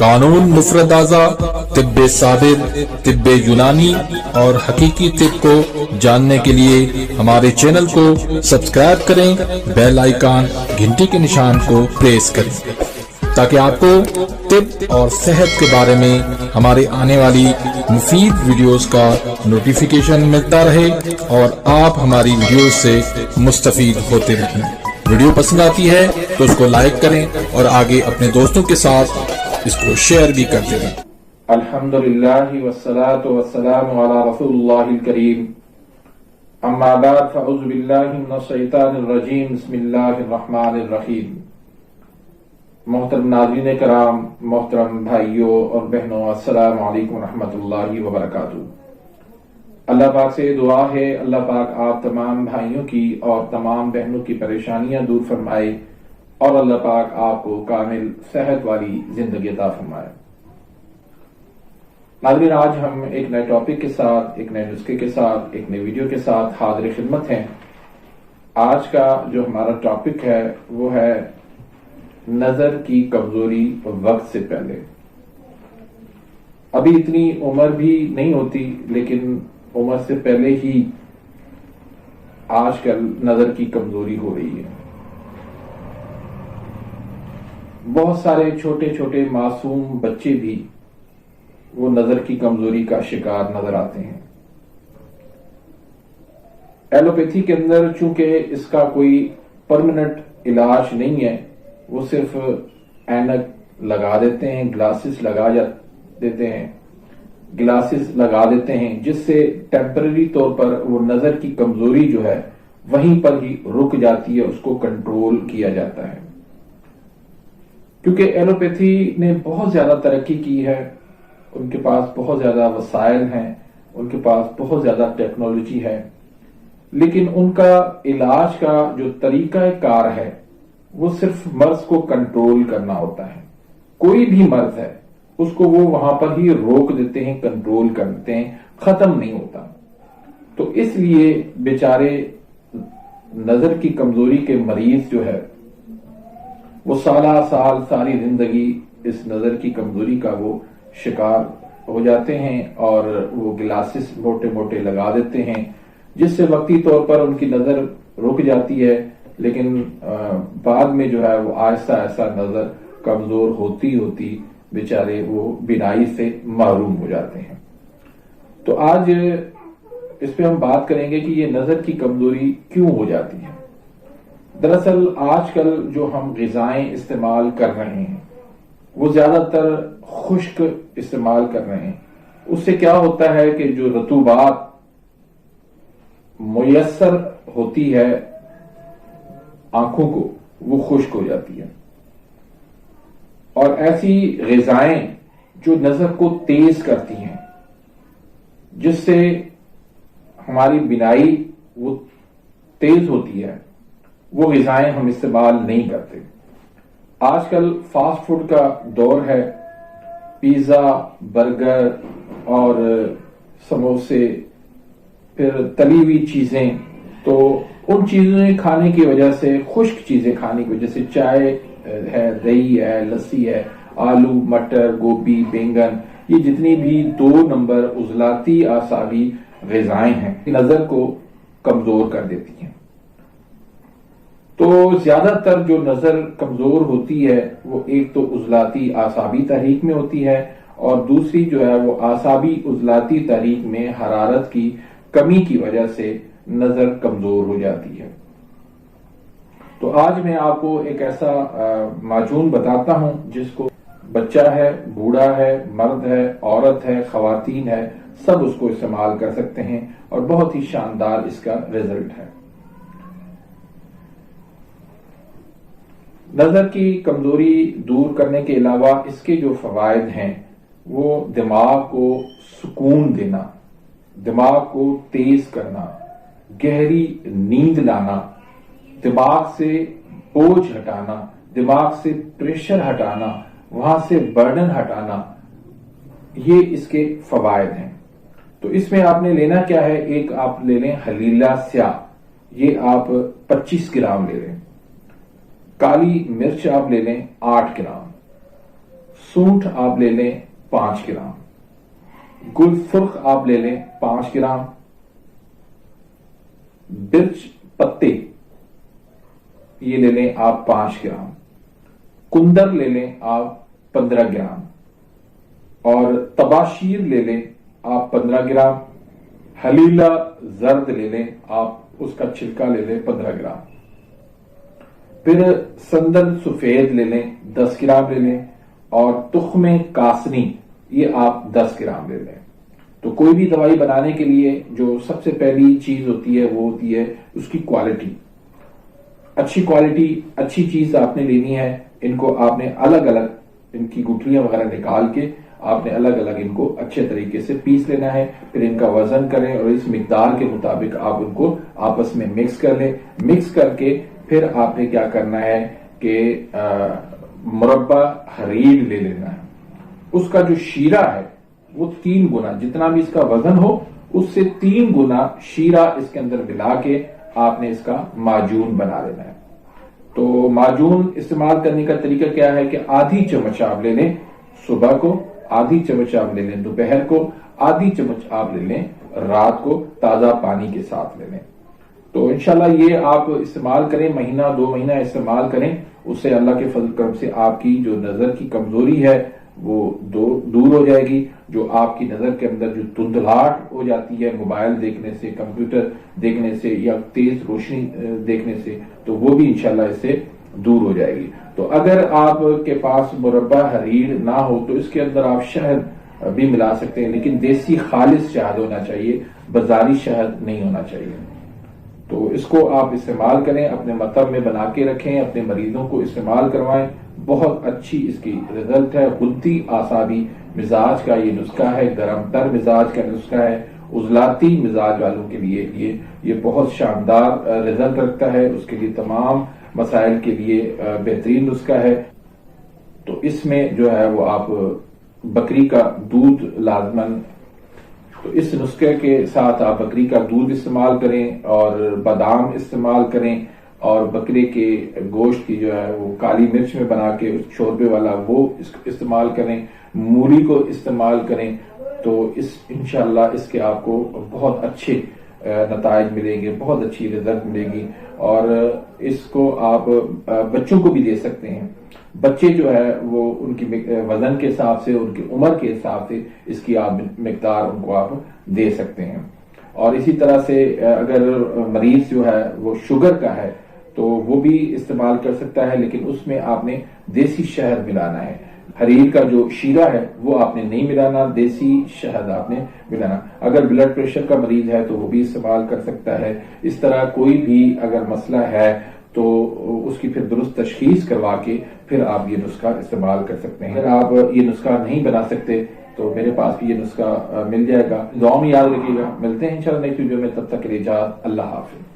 قانون مفردازہ، طب صابر، طب یونانی اور حقیقی طب کو جاننے کے لیے ہمارے چینل کو سبسکرائب کریں، بیل آئیکن گھنٹی کے نشان کو پریس کریں تاکہ آپ کو طب اور صحت کے بارے میں ہمارے آنے والی مفید ویڈیوز کا نوٹیفیکیشن ملتا رہے اور آپ ہماری ویڈیوز سے مستفید ہوتے رہیں۔ ویڈیو پسند آتی ہے تو اس کو لائک کریں اور آگے اپنے دوستوں کے ساتھ اس کو شیئر بھی کرتے رہیں۔ الحمدللہ والصلاة والسلام علی رسول اللہ الکریم، اما بعد فاعوذ باللہ من الشیطان الرجیم، بسم اللہ الرحمن الرحیم۔ محترم ناظرین کرام، محترم بھائیوں اور بہنوں، السلام علیکم ورحمۃ اللہ وبرکاتہ۔ اللہ پاک سے دعا ہے اللہ پاک آپ تمام بھائیوں کی اور تمام بہنوں کی پریشانیاں دور فرمائے اور اللہ پاک آپ کو کامل صحت والی زندگی عطا فرمائے۔ ناظرین، آج ہم ایک نئے ٹاپک کے ساتھ، ایک نئے نسخے کے ساتھ، ایک نئی ویڈیو کے ساتھ حاضر خدمت ہیں۔ آج کا جو ہمارا ٹاپک ہے وہ ہے نظر کی کمزوری وقت سے پہلے۔ ابھی اتنی عمر بھی نہیں ہوتی لیکن عمر سے پہلے ہی آج کل نظر کی کمزوری ہو رہی ہے۔ بہت سارے چھوٹے چھوٹے معصوم بچے بھی وہ نظر کی کمزوری کا شکار نظر آتے ہیں۔ ایلوپیتھی کے اندر چونکہ اس کا کوئی پرماننٹ علاج نہیں ہے، وہ صرف اینک لگا دیتے ہیں، گلاسز لگا دیتے ہیں جس سے ٹیمپرری طور پر وہ نظر کی کمزوری جو ہے وہیں پر ہی رک جاتی ہے، اس کو کنٹرول کیا جاتا ہے۔ کیونکہ ایلوپیتھی نے بہت زیادہ ترقی کی ہے، ان کے پاس بہت زیادہ وسائل ہیں، ان کے پاس بہت زیادہ ٹیکنالوجی ہے، لیکن ان کا علاج کا جو طریقہ کار ہے وہ صرف مرض کو کنٹرول کرنا ہوتا ہے۔ کوئی بھی مرض ہے اس کو وہ وہاں پر ہی روک دیتے ہیں، کنٹرول کرتے ہیں، ختم نہیں ہوتا۔ تو اس لیے بیچارے نظر کی کمزوری کے مریض جو ہے وہ سالہ سال ساری زندگی اس نظر کی کمزوری کا وہ شکار ہو جاتے ہیں اور وہ گلاسز موٹے موٹے لگا دیتے ہیں جس سے وقتی طور پر ان کی نظر رک جاتی ہے، لیکن بعد میں جو ہے وہ آہستہ آہستہ نظر کمزور ہوتی ہوتی بیچارے وہ بینائی سے محروم ہو جاتے ہیں۔ تو آج اس پہ ہم بات کریں گے کہ یہ نظر کی کمزوری کیوں ہو جاتی ہے۔ دراصل آج کل جو ہم غذائیں استعمال کر رہے ہیں وہ زیادہ تر خشک استعمال کر رہے ہیں۔ اس سے کیا ہوتا ہے کہ جو رطوبات میسر ہوتی ہے آنکھوں کو وہ خشک ہو جاتی ہے، اور ایسی غذائیں جو نظر کو تیز کرتی ہیں جس سے ہماری بینائی وہ تیز ہوتی ہے، وہ غذائیں ہم استعمال نہیں کرتے۔ آج کل فاسٹ فوڈ کا دور ہے، پیزا، برگر اور سموسے، پھر تلی ہوئی چیزیں، تو ان چیزیں کھانے کی وجہ سے، خشک چیزیں کھانے کی وجہ سے، چائے ہے، دہی ہے، لسی ہے، آلو، مٹر، گوبھی، بینگن، یہ جتنی بھی 2 نمبر عضلاتی اعصابی غذائیں ہیں نظر کو کمزور کر دیتی ہیں۔ تو زیادہ تر جو نظر کمزور ہوتی ہے وہ ایک تو عضلاتی اعصابی تحریک میں ہوتی ہے، اور دوسری جو ہے وہ اعصابی عضلاتی تحریک میں حرارت کی کمی کی وجہ سے نظر کمزور ہو جاتی ہے۔ تو آج میں آپ کو ایک ایسا معجون بتاتا ہوں جس کو بچہ ہے، بوڑھا ہے، مرد ہے، عورت ہے، خواتین ہے، سب اس کو استعمال کر سکتے ہیں اور بہت ہی شاندار اس کا رزلٹ ہے۔ نظر کی کمزوری دور کرنے کے علاوہ اس کے جو فوائد ہیں وہ دماغ کو سکون دینا، دماغ کو تیز کرنا، گہری نیند لانا، دماغ سے بوجھ ہٹانا، دماغ سے پریشر ہٹانا، وہاں سے برڈن ہٹانا، یہ اس کے فوائد ہیں۔ تو اس میں آپ نے لینا کیا ہے، ایک آپ لے لیں حلیلہ سیاہ، یہ آپ 25 گرام لے لیں۔ کالی مرچ آپ لے لیں 8 گرام، سونٹ آپ لے لیں 5 گرام، گل سرخ آپ لے لیں 5 گرام، برچ پتے یہ لے لیں آپ 5 گرام، کندر لے لیں آپ 15 گرام، اور تباشیر لے لیں آپ 15 گرام، حلیلہ زرد لے لیں آپ، اس کا چھلکا لے لیں 15 گرام، پھر سندن سفید لے لیں 10 گرام لے لیں، اور تخم کاسنی یہ آپ 10 گرام لے لیں۔ تو کوئی بھی دوائی بنانے کے لیے جو سب سے پہلی چیز ہوتی ہے وہ ہوتی ہے اس کی کوالٹی، اچھی کوالٹی، اچھی چیز آپ نے لینی ہے۔ ان کو آپ نے الگ الگ ان کی گٹھلیاں وغیرہ نکال کے آپ نے الگ الگ ان کو اچھے طریقے سے پیس لینا ہے، پھر ان کا وزن کریں اور اس مقدار کے مطابق آپ ان کو آپس میں مکس کر لیں۔ مکس کر کے پھر آپ نے کیا کرنا ہے کہ مربع حریر لے لینا ہے، اس کا جو شیرہ ہے وہ 3 گنا، جتنا بھی اس کا وزن ہو اس سے 3 گنا شیرہ اس کے اندر ملا کے آپ نے اس کا معجون بنا لینا ہے۔ تو معجون استعمال کرنے کا طریقہ کیا ہے کہ آدھی چمچ آپ لے لیں صبح کو، آدھی چمچ آپ لے لیں دوپہر کو، آدھی چمچ آپ لے لیں رات کو، تازہ پانی کے ساتھ لے لیں۔ تو انشاءاللہ یہ آپ استعمال کریں، مہینہ 2 مہینہ استعمال کریں، اس سے اللہ کے فضل کرم سے آپ کی جو نظر کی کمزوری ہے وہ دور ہو جائے گی۔ جو آپ کی نظر کے اندر جو دھندلاہٹ ہو جاتی ہے موبائل دیکھنے سے، کمپیوٹر دیکھنے سے یا تیز روشنی دیکھنے سے، تو وہ بھی انشاءاللہ اس سے دور ہو جائے گی۔ تو اگر آپ کے پاس مربع حریر نہ ہو تو اس کے اندر آپ شہد بھی ملا سکتے ہیں، لیکن دیسی خالص شہد ہونا چاہیے، بازاری شہد نہیں ہونا چاہیے۔ تو اس کو آپ استعمال کریں، اپنے مطب میں بنا کے رکھیں، اپنے مریضوں کو استعمال کروائیں، بہت اچھی اس کی رزلٹ ہے۔ غدی اعصابی مزاج کا یہ نسخہ ہے، گرم تر مزاج کا نسخہ ہے، عضلاتی مزاج والوں کے لیے یہ بہت شاندار رزلٹ رکھتا ہے، اس کے لیے تمام مسائل کے لیے بہترین نسخہ ہے۔ تو اس میں جو ہے وہ آپ بکری کا دودھ لازماً، تو اس نسخے کے ساتھ آپ بکری کا دودھ استعمال کریں اور بادام استعمال کریں، اور بکرے کے گوشت کی جو ہے وہ کالی مرچ میں بنا کے شوربے والا وہ استعمال کریں، مولی کو استعمال کریں۔ تو انشاءاللہ اس کے آپ کو بہت اچھے نتائج ملیں گے، بہت اچھی رزلٹ ملے گی، اور اس کو آپ بچوں کو بھی دے سکتے ہیں۔ بچے جو ہے وہ ان کی وزن کے حساب سے، ان کی عمر کے حساب سے اس کی آپ مقدار ان کو آپ دے سکتے ہیں۔ اور اسی طرح سے اگر مریض جو ہے وہ شوگر کا ہے تو وہ بھی استعمال کر سکتا ہے، لیکن اس میں آپ نے دیسی شہد ملانا ہے۔ حریر کا جو شیرہ ہے وہ آپ نے نہیں ملانا، دیسی شہد آپ نے ملانا۔ اگر بلڈ پریشر کا مریض ہے تو وہ بھی استعمال کر سکتا ہے۔ اس طرح کوئی بھی اگر مسئلہ ہے تو اس کی پھر درست تشخیص کروا کے پھر آپ یہ نسخہ استعمال کر سکتے ہیں۔ اگر آپ یہ نسخہ نہیں بنا سکتے تو میرے پاس بھی یہ نسخہ مل جائے گا۔ دعا میں یاد رکھیے گا، ملتے ہیں انشاءاللہ نیکسٹ ویڈیو میں، تب تک کے لیے اجازت، اللہ حافظ۔